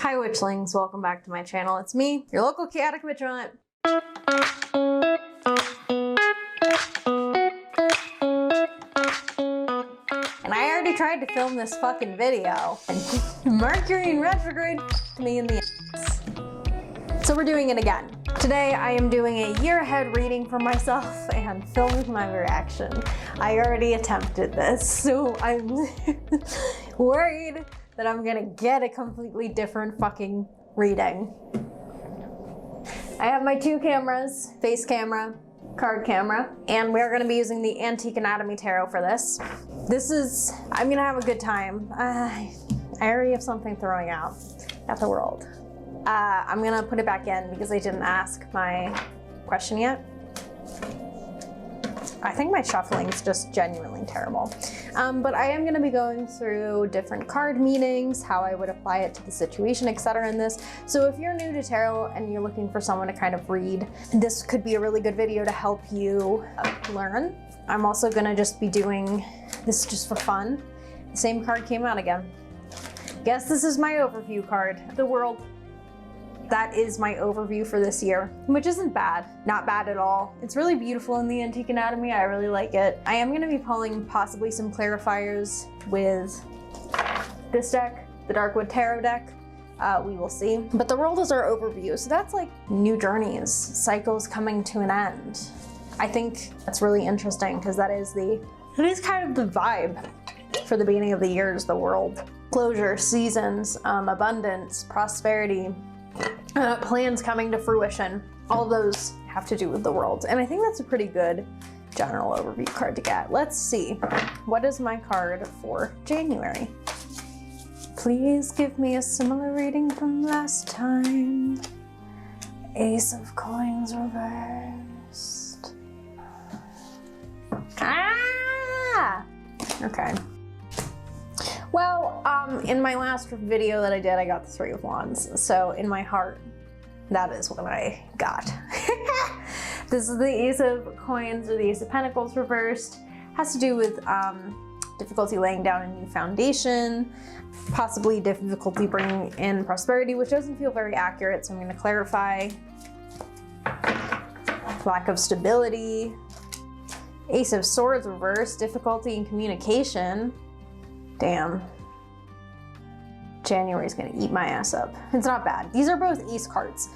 Hi witchlings, welcome back to my channel. It's me, your local chaotic witch aunt. And I already tried to film this fucking video, and Mercury in retrograde me in the ass. So we're doing it again. Today I am doing a year ahead reading for myself and filming my reaction. I already attempted this, so I'm worried that I'm gonna get a completely different fucking reading. I have my two cameras, face camera, card camera, and we're gonna be using the Antique Anatomy Tarot for this. I'm gonna have a good time. I already have something throwing out at the world. I'm gonna put it back in because I didn't ask my question yet. I think my shuffling is just genuinely terrible. But I am gonna be going through different card meanings, how I would apply it to the situation, etc. in this. So if you're new to tarot and you're looking for someone to kind of read, this could be a really good video to help you learn. I'm also gonna just be doing this just for fun. The same card came out again. Guess this is my overview card. The world. That is my overview for this year, which isn't bad. Not bad at all. It's really beautiful in the Antique Anatomy. I really like it. I am gonna be pulling possibly some clarifiers with this deck, the Darkwood Tarot deck. We will see. But the world is our overview. So that's like new journeys, cycles coming to an end. I think that's really interesting because it is kind of the vibe for the beginning of the year is the world. Closure, seasons, abundance, prosperity, plans coming to fruition. All of those have to do with the world. And I think that's a pretty good general overview card to get. Let's see. What is my card for January? Please give me a similar reading from last time. Ace of Coins reversed. Ah! Okay. Well, in my last video that I did, I got the Three of Wands. So in my heart, that is what I got. This is the Ace of Coins or the Ace of Pentacles reversed. Has to do with difficulty laying down a new foundation, possibly difficulty bringing in prosperity, which doesn't feel very accurate. So I'm going to clarify. Lack of stability. Ace of Swords reversed, difficulty in communication. Damn. January's gonna eat my ass up. It's not bad. These are both ace cards.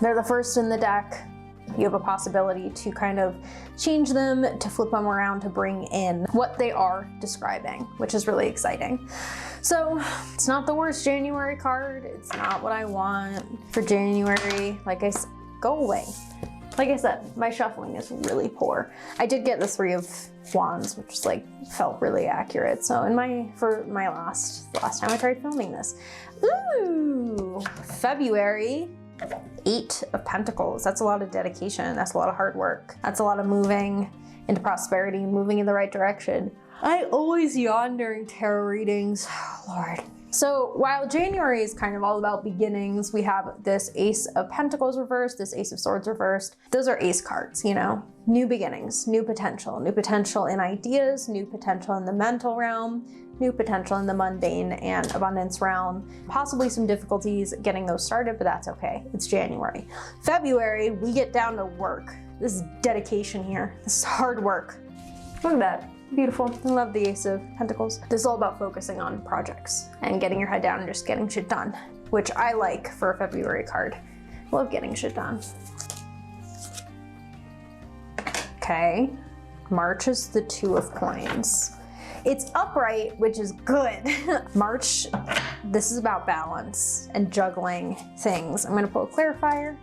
They're the first in the deck. You have a possibility to kind of change them, to flip them around, to bring in what they are describing, which is really exciting. So it's not the worst January card. It's not what I want for January. Like I said, go away. Like I said, my shuffling is really poor. I did get the Three of Wands, which is like, felt really accurate. So for my last time I tried filming this. Ooh, February, 8 of Pentacles. That's a lot of dedication. That's a lot of hard work. That's a lot of moving into prosperity, moving in the right direction. I always yawn during tarot readings, Lord. So while January is kind of all about beginnings, we have this Ace of Pentacles reversed, this Ace of Swords reversed. Those are ace cards, you know? New beginnings, new potential in ideas, new potential in the mental realm, new potential in the mundane and abundance realm. Possibly some difficulties getting those started, but that's okay. It's January. February, we get down to work. This is dedication here. This is hard work. Look at that. Beautiful. I love the Ace of Pentacles. This is all about focusing on projects and getting your head down and just getting shit done, which I like for a February card. Love getting shit done. Okay. March is the Two of Coins. It's upright, which is good. March, this is about balance and juggling things. I'm going to pull a clarifier.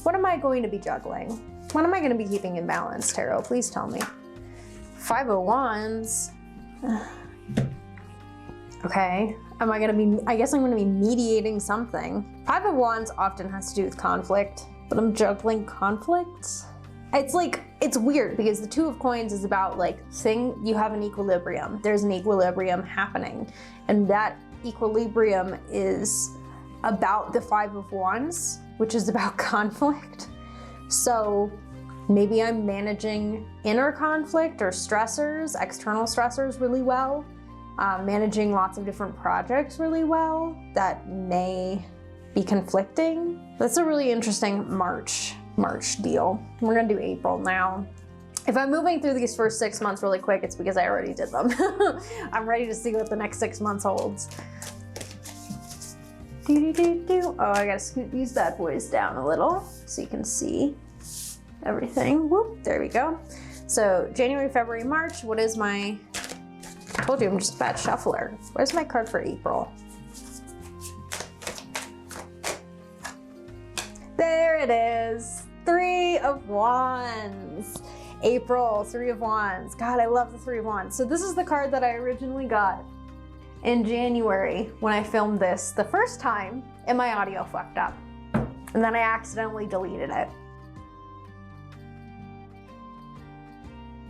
What am I going to be juggling? What am I going to be keeping in balance, Tarot? Please tell me. 5 of Wands. Okay, I guess I'm gonna be mediating something. 5 of Wands often has to do with conflict, but I'm juggling conflicts. It's weird because the Two of Coins is about you have an equilibrium. There's an equilibrium happening, and that equilibrium is about the 5 of Wands, which is about conflict. So maybe I'm managing inner conflict or stressors, external stressors really well. managing lots of different projects really well that may be conflicting. That's a really interesting March deal. We're gonna do April now. If I'm moving through these first 6 months really quick, it's because I already did them. I'm ready to see what the next 6 months holds. Oh, I gotta scoot these bad boys down a little so you can see everything. Whoop, there we go. So January, February, March, what is my, I told you I'm just a bad shuffler. Where's my card for April? There it is, 3 of Wands. April, 3 of Wands. God, I love the 3 of Wands. So this is the card that I originally got in January when I filmed this the first time and my audio fucked up. And then I accidentally deleted it.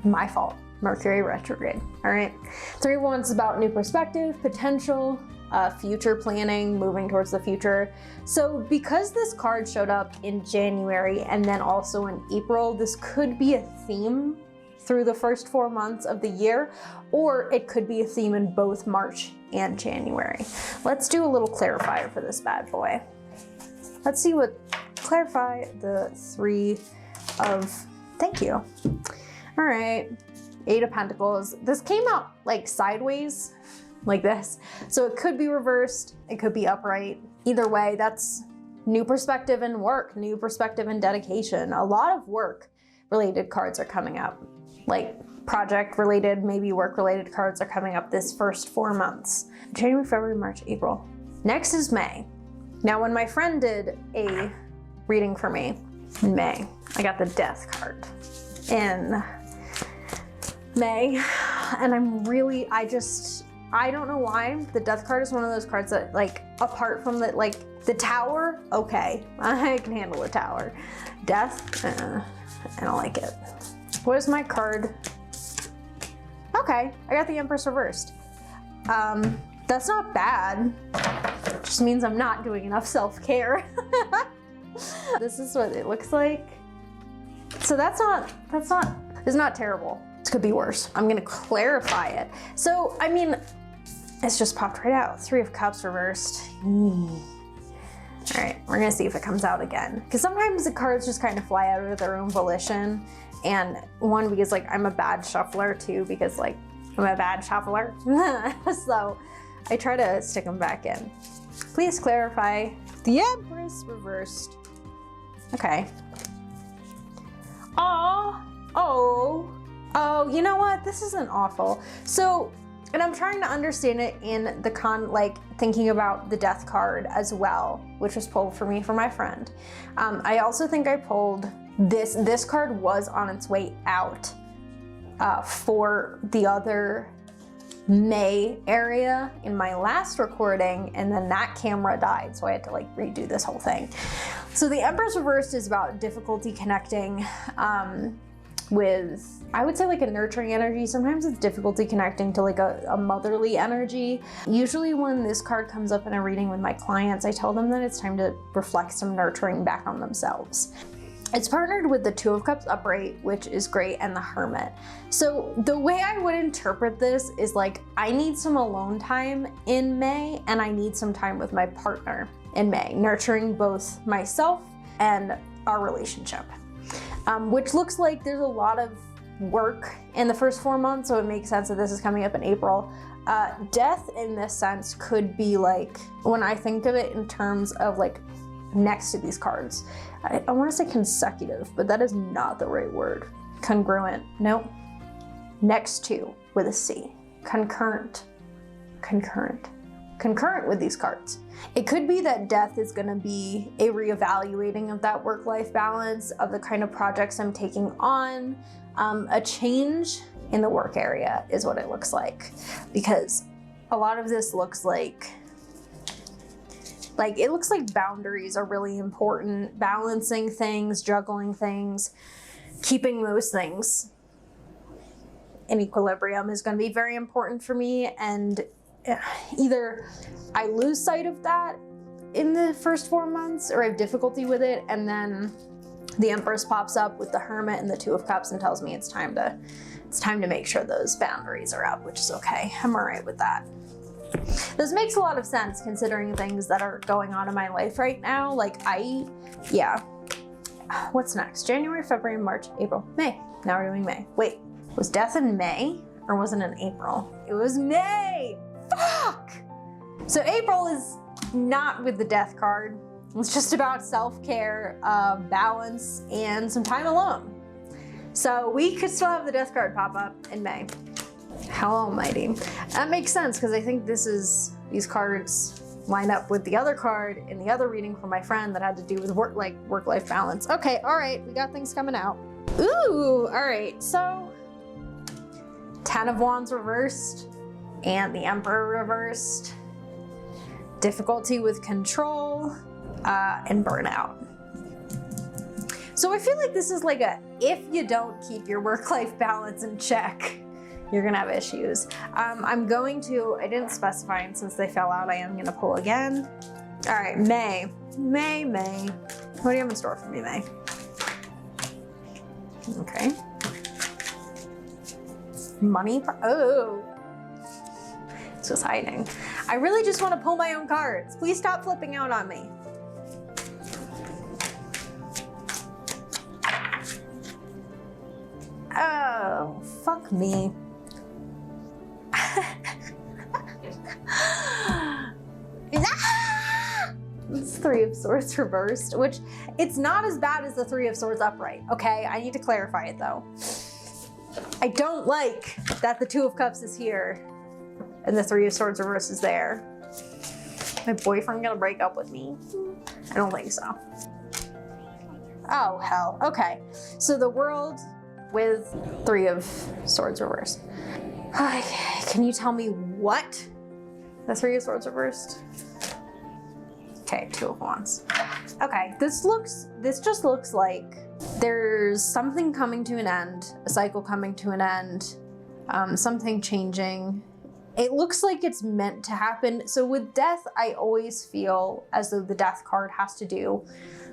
My fault. Mercury retrograde. All right. 3 of Wands is about new perspective, potential, future planning, moving towards the future. So because this card showed up in January and then also in April, this could be a theme through the first 4 months of the year, or it could be a theme in both March and January. Let's do a little clarifier for this bad boy. Let's see what, clarify the 3 of, thank you. All right, 8 of Pentacles. This came out like sideways, like this. So it could be reversed, it could be upright. Either way, that's new perspective and work, new perspective and dedication. A lot of work related cards are coming up. Like project related, maybe work related cards are coming up this first 4 months. January, February, March, April. Next is May. Now when my friend did a reading for me in May, I got the Death card in May. And I don't know why. The Death card is one of those cards that, like, apart from the Tower, okay, I can handle the Tower. Death, I don't like it. What is my card? Okay, I got the Empress reversed. That's not bad. It just means I'm not doing enough self-care. This is what it looks like. So it's not terrible. It could be worse. I'm gonna clarify it. So, I mean, it's just popped right out. 3 of Cups reversed. All right, we're gonna see if it comes out again. Because sometimes the cards just kind of fly out of their own volition. And one, because like I'm a bad shuffler, two, because like I'm a bad shuffler. So I try to stick them back in. Please clarify. The Empress reversed. Okay. Oh, you know what? This isn't awful. So, and I'm trying to understand it in the thinking about the Death card as well, which was pulled for me for my friend. I also think I pulled this card was on its way out for the other May area in my last recording, and then that camera died, so I had to like redo this whole thing. So the Empress reversed is about difficulty connecting with, I would say, like a nurturing energy. Sometimes it's difficulty connecting to like a motherly energy. Usually when this card comes up in a reading with my clients, I tell them that it's time to reflect some nurturing back on themselves. It's partnered with the 2 of Cups upright, which is great, and the Hermit. So the way I would interpret this is like, I need some alone time in May, and I need some time with my partner in May, nurturing both myself and our relationship. Which looks like there's a lot of work in the first 4 months, so it makes sense that this is coming up in April. Death in this sense could be like, when I think of it in terms of like next to these cards, I want to say consecutive, but that is not the right word. Congruent, nope. Next to with a C. Concurrent with these cards. It could be that Death is going to be a reevaluating of that work-life balance, of the kind of projects I'm taking on. A change in the work area is what it looks like, because a lot of this looks like it looks like boundaries are really important. Balancing things, juggling things, keeping those things in equilibrium is going to be very important for me. And either I lose sight of that in the first 4 months, or I have difficulty with it, and then The Empress pops up with the Hermit and the Two of Cups and tells me it's time to make sure those boundaries are up, which is okay. I'm all right with that. This makes a lot of sense considering things that are going on in my life right now. Like yeah. What's next? January, February, March, April, May. Now we're doing May. Wait, was death in May or was it in April? It was May! Fuck! So April is not with the death card. It's just about self-care, balance, and some time alone. So we could still have the death card pop up in May. How almighty. That makes sense because I think these cards line up with the other card in the other reading from my friend that had to do with work-life balance. Okay, all right, we got things coming out. Ooh, all right, so 10 of Wands reversed and the Emperor reversed. Difficulty with control and burnout. So I feel like this is like if you don't keep your work-life balance in check, you're gonna have issues. I didn't specify, and since they fell out, I am gonna pull again. All right, May. What do you have in store for me, May? Okay. Money, oh. It's just hiding. I really just wanna pull my own cards. Please stop flipping out on me. Oh, fuck me. It's Three of Swords reversed, which it's not as bad as the Three of Swords upright, okay? I need to clarify it though. I don't like that the Two of Cups is here and the Three of Swords reversed is there. My boyfriend gonna break up with me? I don't think so. Oh, hell, okay. So the World with Three of Swords reversed. Can you tell me what the Three of Swords reversed? Okay, Two of Wands. Okay, this just looks like there's something coming to an end, a cycle coming to an end, something changing. It looks like it's meant to happen. So with death, I always feel as though the death card has to do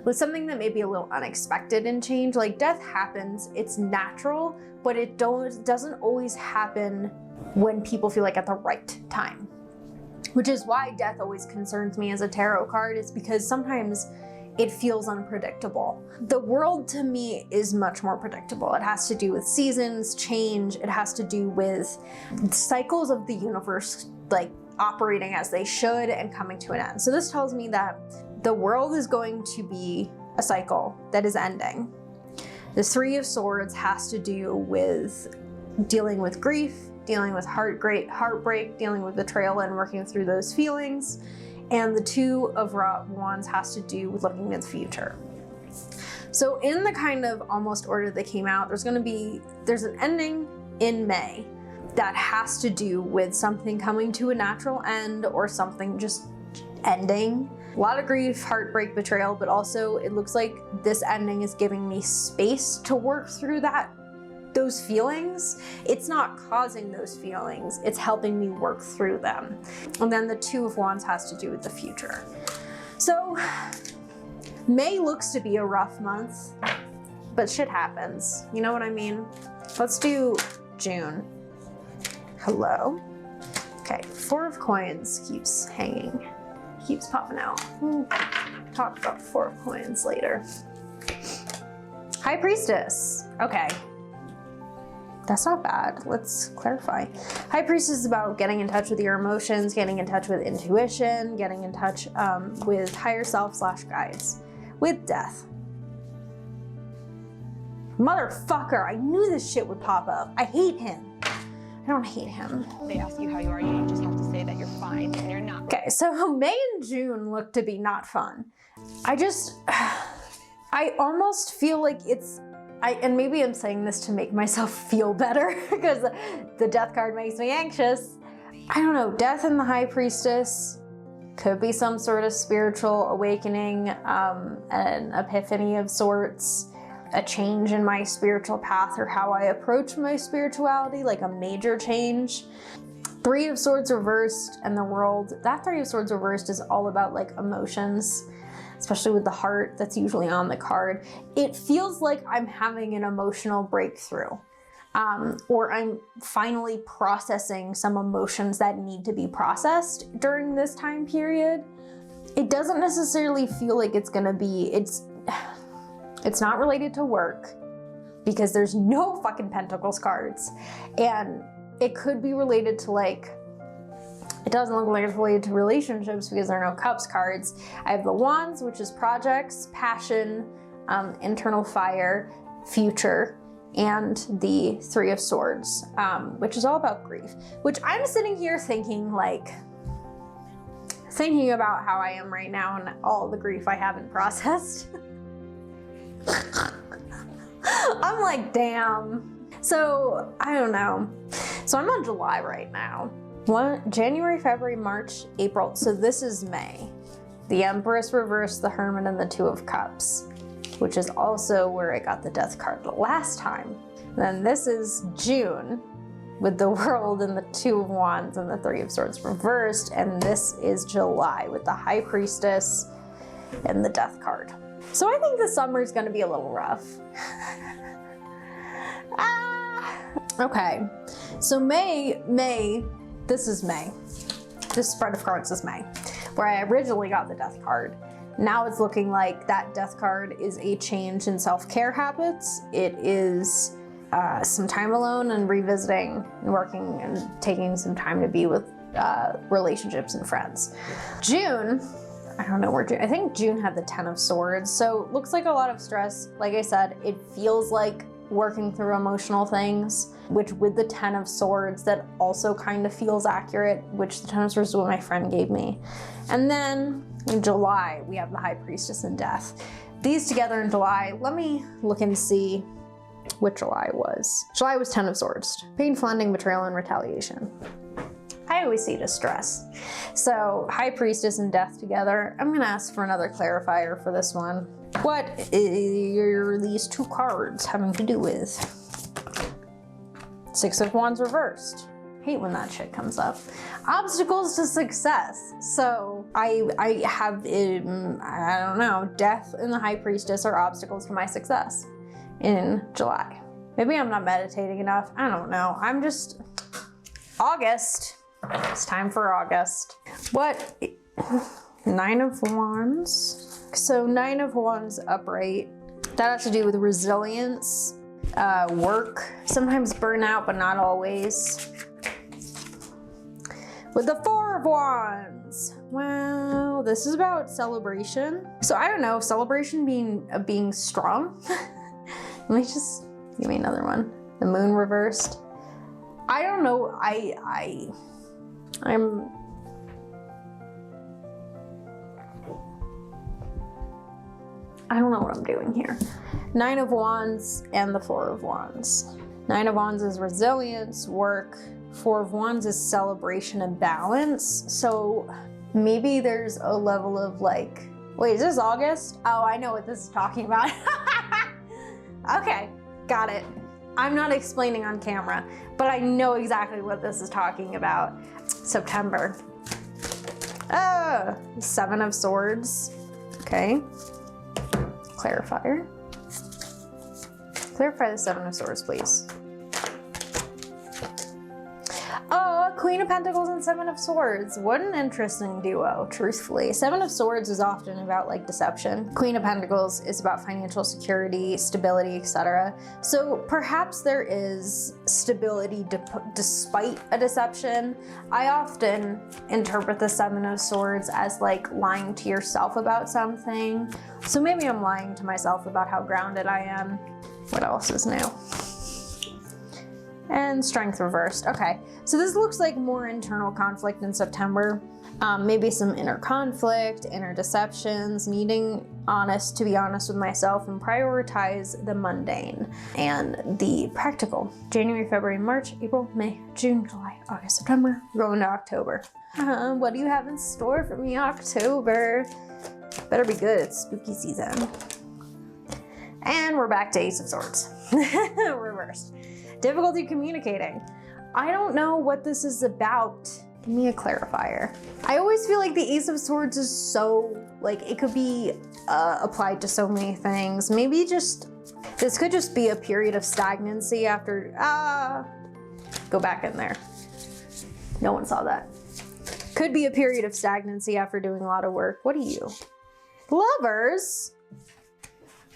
with something that may be a little unexpected and change. Like death happens, it's natural, but it doesn't always happen when people feel like at the right time. Which is why death always concerns me as a tarot card, is because sometimes it feels unpredictable. The World to me is much more predictable. It has to do with seasons, change, it has to do with cycles of the universe like operating as they should and coming to an end. So this tells me that the World is going to be a cycle that is ending. The Three of Swords has to do with dealing with grief, dealing with heartbreak, dealing with betrayal and working through those feelings. And the Two of Wands has to do with looking at the future. So in the kind of almost order they came out, there's an ending in May that has to do with something coming to a natural end or something just ending. A lot of grief, heartbreak, betrayal, but also it looks like this ending is giving me space to work through those feelings. It's not causing those feelings, it's helping me work through them. And then the Two of Wands has to do with the future. So May looks to be a rough month, but shit happens. You know what I mean? Let's do June. Hello? Okay, Four of Coins keeps hanging, keeps popping out. We'll talk about Four of Coins later. High Priestess, okay. That's not bad. Let's clarify. High Priestess is about getting in touch with your emotions, getting in touch with intuition, getting in touch with higher self / guides. With death. Motherfucker, I knew this shit would pop up. I hate him. I don't hate him. They ask you how you are, you just have to say that you're fine and you're not. Okay, so May and June look to be not fun. I almost feel like and maybe I'm saying this to make myself feel better because the death card makes me anxious. I don't know, death and the High Priestess could be some sort of spiritual awakening, an epiphany of sorts, a change in my spiritual path or how I approach my spirituality, like a major change. Three of Swords reversed and the World, that Three of Swords reversed is all about like emotions. especially with the heart that's usually on the card. It feels like I'm having an emotional breakthrough. Or I'm finally processing some emotions that need to be processed during this time period. It doesn't necessarily feel like it's gonna be, it's not related to work because there's no fucking Pentacles cards. And it could be related to like, it doesn't look like it's related to relationships because there are no Cups cards. I have the Wands, which is projects, passion, internal fire, future, and the Three of Swords, which is all about grief, which I'm sitting here thinking about how I am right now and all the grief I haven't processed. I'm like, damn. So I don't know. So I'm on July right now. January, February, March, April. So this is May. The Empress reversed, the Hermit, and the Two of Cups, which is also where I got the Death card the last time. Then this is June with the World and the Two of Wands and the Three of Swords reversed. And this is July with the High Priestess and the Death card. So I think the summer is gonna be a little rough. Okay, so May, this is May. This spread of cards is May, where I originally got the Death card. Now it's looking like that Death card is a change in self-care habits. It is some time alone and revisiting and working and taking some time to be with relationships and friends. June, I don't know where June, I think June had the Ten of Swords. So looks like a lot of stress. Like I said, it feels like working through emotional things, which with the Ten of Swords, that also kind of feels accurate, which the Ten of Swords is what my friend gave me. And then in July, we have the High Priestess and Death. These together in July, let me look and see what July was. July was Ten of Swords. Painful ending, betrayal, and retaliation. I always see distress. So High Priestess and Death together. I'm gonna ask for another clarifier for this one. What are these two cards having to do with? Six of Wands reversed. Hate when that shit comes up. Obstacles to success. So I have, I don't know, Death and the High Priestess are obstacles to my success in July. Maybe I'm not meditating enough. I don't know. I'm just, August. It's time for August. What? Nine of Wands. So Nine of Wands upright. That has to do with resilience, work, sometimes burnout, but not always. With the Four of Wands. Wow, this is about celebration. So I don't know, celebration being strong. Let me just give me another one. The Moon reversed. I don't know, I don't know what I'm doing here. Nine of Wands and the Four of Wands. Nine of Wands is resilience, work. Four of Wands is celebration and balance. So maybe there's a level of like, wait, is this August? Oh, I know what this is talking about. Okay, got it. I'm not explaining on camera, but I know exactly what this is talking about. September. Oh, Seven of Swords. Okay. Clarifier. Clarify the Seven of Swords, please. Oh, Queen of Pentacles and Seven of Swords. What an interesting duo, truthfully. Seven of Swords is often about like deception. Queen of Pentacles is about financial security, stability, etc. So perhaps there is stability despite a deception. I often interpret the Seven of Swords as like lying to yourself about something. So maybe I'm lying to myself about how grounded I am. What else is new? And Strength reversed. Okay, so this looks like more internal conflict in September. Maybe some inner conflict, inner deceptions, needing to be honest with myself and prioritize the mundane and the practical. January, February, March, April, May, June, July, August, September. We're going to October. What do you have in store for me, October? Better be good, it's spooky season. And we're back to Ace of Swords. Reversed. Difficulty communicating. I don't know what this is about. Give me a clarifier. I always feel like the Ace of Swords is so, like, it could be applied to so many things. Maybe just, this could just be a period of stagnancy after, go back in there. No one saw that. Could be a period of stagnancy after doing a lot of work. What are you? Lovers?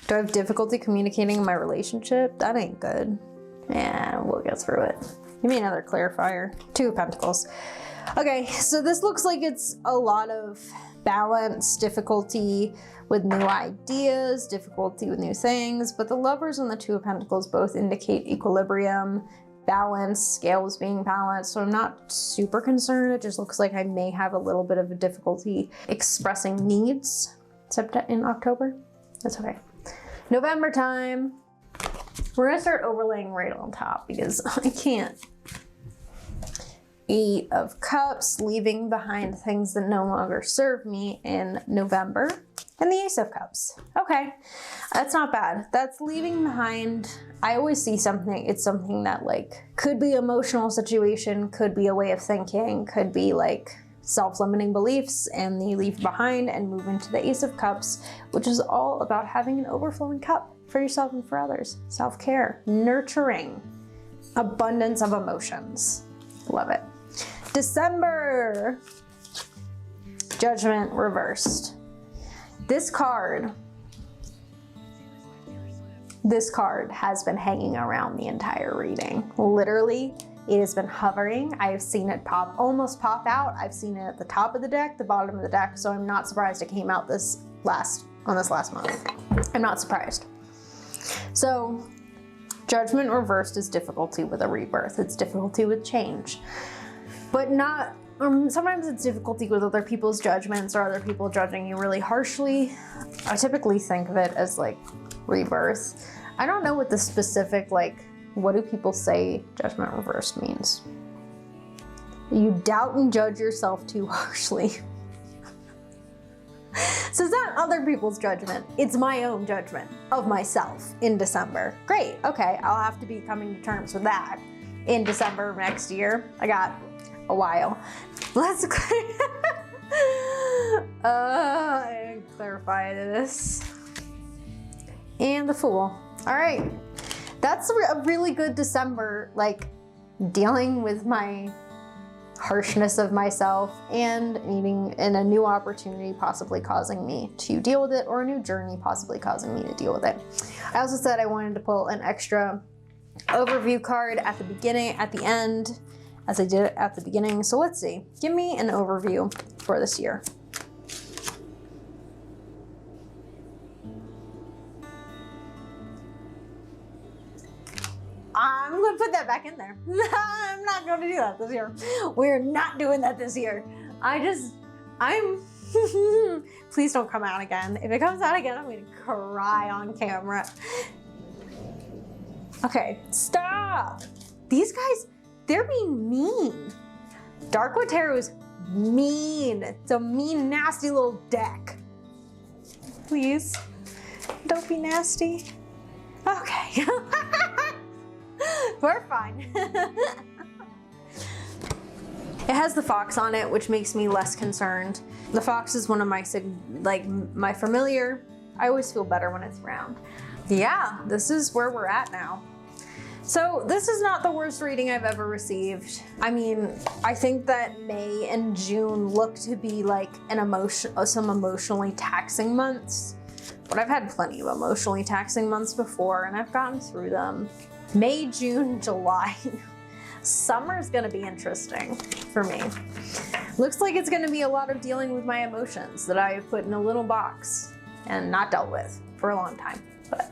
Do I have difficulty communicating in my relationship? That ain't good. Yeah, we'll get through it. Give me another clarifier. 2 of Pentacles. Okay, so this looks like it's a lot of balance, difficulty with new ideas, difficulty with new things, but the Lovers and the 2 of Pentacles both indicate equilibrium, balance, scales being balanced, so I'm not super concerned. It just looks like I may have a little bit of a difficulty expressing needs in October. That's okay. November time. We're gonna start overlaying right on top because I can't. 8 of Cups, leaving behind things that no longer serve me in November. And the Ace of Cups. Okay, that's not bad. That's leaving behind, I always see something, it's something that like, could be emotional situation, could be a way of thinking, could be like self-limiting beliefs, and they leave behind and move into the Ace of Cups, which is all about having an overflowing cup for yourself and for others. Self-care, nurturing, abundance of emotions. Love it. December, Judgment reversed. This card has been hanging around the entire reading. Literally, it has been hovering. I have seen it almost pop out. I've seen it at the top of the deck, the bottom of the deck, so I'm not surprised it came out on this last month. I'm not surprised. So, Judgment reversed is difficulty with a rebirth. It's difficulty with change. But not, sometimes it's difficulty with other people's judgments or other people judging you really harshly. I typically think of it as like rebirth. I don't know what the specific, like, what do people say Judgment reversed means? You doubt and judge yourself too harshly. So it's not other people's judgment, it's my own judgment of myself in December. Great, okay, I'll have to be coming to terms with that in December of next year. I got a while. Let's clarify this. And the Fool. All right, that's a really good December, like dealing with my harshness of myself and needing in a new opportunity possibly causing me to deal with it, or a new journey possibly causing me to deal with it. I also said I wanted to pull an extra overview card at the beginning, at the end, as I did it at the beginning. So let's see, give me an overview for this year. I'm gonna put that back in there. I'm not gonna do that this year. We're not doing that this year. Please don't come out again. If it comes out again, I'm gonna cry on camera. Okay, stop. These guys, they're being mean. Darkwood Tarot is mean. It's a mean, nasty little deck. Please, don't be nasty. Okay. We're fine. It has the fox on it, which makes me less concerned. The fox is one of my, my familiar. I always feel better when it's around. Yeah, this is where we're at now. So this is not the worst reading I've ever received. I mean, I think that May and June look to be like some emotionally taxing months, but I've had plenty of emotionally taxing months before and I've gotten through them. May, June, July. Summer's gonna be interesting for me. Looks like it's gonna be a lot of dealing with my emotions that I've put in a little box and not dealt with for a long time. But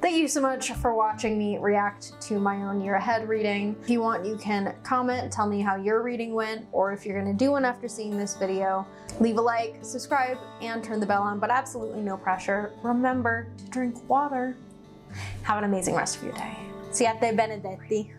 thank you so much for watching me react to my own year ahead reading. If you want, you can comment, tell me how your reading went, or if you're gonna do one after seeing this video. Leave a like, subscribe, and turn the bell on, but absolutely no pressure. Remember to drink water. Have an amazing rest of your day. Siate benedetti.